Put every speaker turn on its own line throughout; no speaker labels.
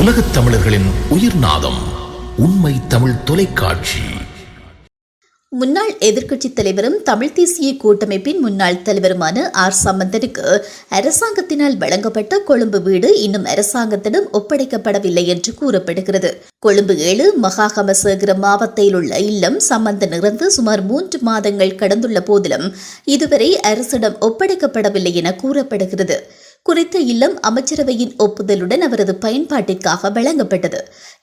உலகத் தமிழர்களின் உயிர்நாதம் உண்மை தமிழ் தொலைக்காட்சி.
முன்னாள் எதிர்க்கட்சித் தலைவரும் தமிழ் தேசிய கூட்டமைப்பின் முன்னாள் தலைவருமான ஆர் சம்பந்தனுக்கு அரசாங்கத்தினால் வழங்கப்பட்ட கொழும்பு வீடு இன்னும் அரசாங்கத்திடம் ஒப்படைக்கப்படவில்லை என்று கூறப்படுகிறது. கொழும்பு 7 மகாகமசேகர மாவட்டத்தில் உள்ள இல்லம் சம்பந்தன் இறந்து சுமார் 3 மாதங்கள் கடந்துள்ள போதிலும் இதுவரை அரசிடம் ஒப்படைக்கப்படவில்லை என கூறப்படுகிறது. குறித்த இல்லம் அமைச்சரவையின் ஒப்புதலுடன் அவரது பயன்பாட்டிற்காக வழங்கப்பட்டது.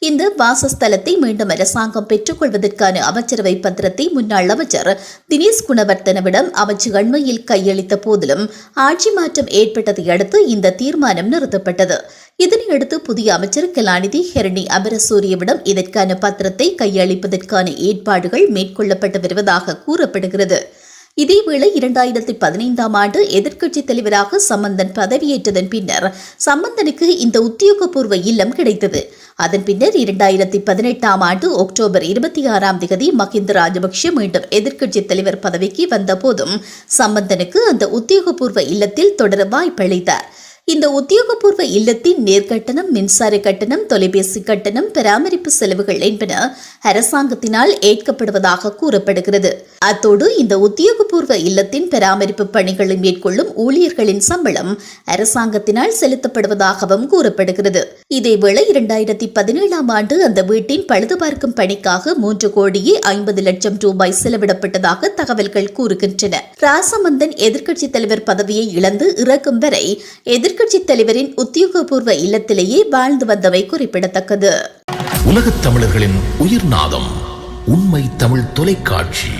இந்த வாசஸ்தலத்தை மீண்டும் அரசாங்கம் பெற்றுக்கொள்வதற்கான அமைச்சரவை பத்திரத்தை முன்னாள் அமைச்சர் தினேஷ் குணவர்த்தனவிடம் அமைச்சர் அண்மையில் கையளித்த போதிலும் ஆட்சி மாற்றம் ஏற்பட்டதை அடுத்து இந்த தீர்மானம் நிறுத்தப்பட்டது. இதனையடுத்து புதிய அமைச்சர் கலாநிதி ஹெரணி அமரசூரியவிடம் இதற்கான பத்திரத்தை கையளிப்பதற்கான ஏற்பாடுகள் மேற்கொள்ளப்பட்டு வருவதாக கூறப்படுகிறது. இதேவேளை 2015ஆம் ஆண்டு எதிர்க்கட்சித் தலைவராக சம்பந்தன் பதவியேற்றதன் பின்னர் சம்பந்தனுக்கு இந்த உத்தியோகபூர்வ இல்லம் கிடைத்தது. அதன் பின்னர் 2018ஆம் ஆண்டு அக்டோபர் 26ஆம் தேதி மஹிந்த ராஜபக்ஷ மீண்டும் எதிர்க்கட்சித் தலைவர் பதவிக்கு வந்த போதும் சம்பந்தனுக்கு அந்த உத்தியோகபூர்வ இல்லத்தில் தொடர வாய்ப்பளித்தார். இந்த உத்தியோகபூர்வ இல்லத்தின் நேர்கட்டணம், மின்சார கட்டணம், தொலைபேசி கட்டணம், பராமரிப்பு செலவுகள் என்பன அரசாங்கத்தினால் ஏற்கப்படுவதாக கூறப்படுகிறது. அத்தோடு இந்த உத்தியோகபூர்வ இல்லத்தின் பராமரிப்பு பணிகளை மேற்கொள்ளும் ஊழியர்களின் சம்பளம் அரசாங்கத்தினால் செலுத்தப்படுவதாகவும் கூறப்படுகிறது. இதேவேளை 2017ஆம் ஆண்டு அந்த வீட்டின் பழுதுபார்க்கும் பணிக்காக 3,50,00,000 ரூபாய் செலவிடப்பட்டதாக தகவல்கள் கூறுகின்றன. ராசமந்தன் எதிர்க்கட்சித் தலைவர் பதவியை இழந்து இறக்கும் வரை எதிர்க்கட்சித் தலைவரின் உத்தியோகபூர்வ இல்லத்திலேயே வாழ்ந்து வந்தவை குறிப்பிடத்தக்கது.
உலகத் தமிழர்களின் உயிர்நாதம் உண்மை தமிழ் தொலைக்காட்சி.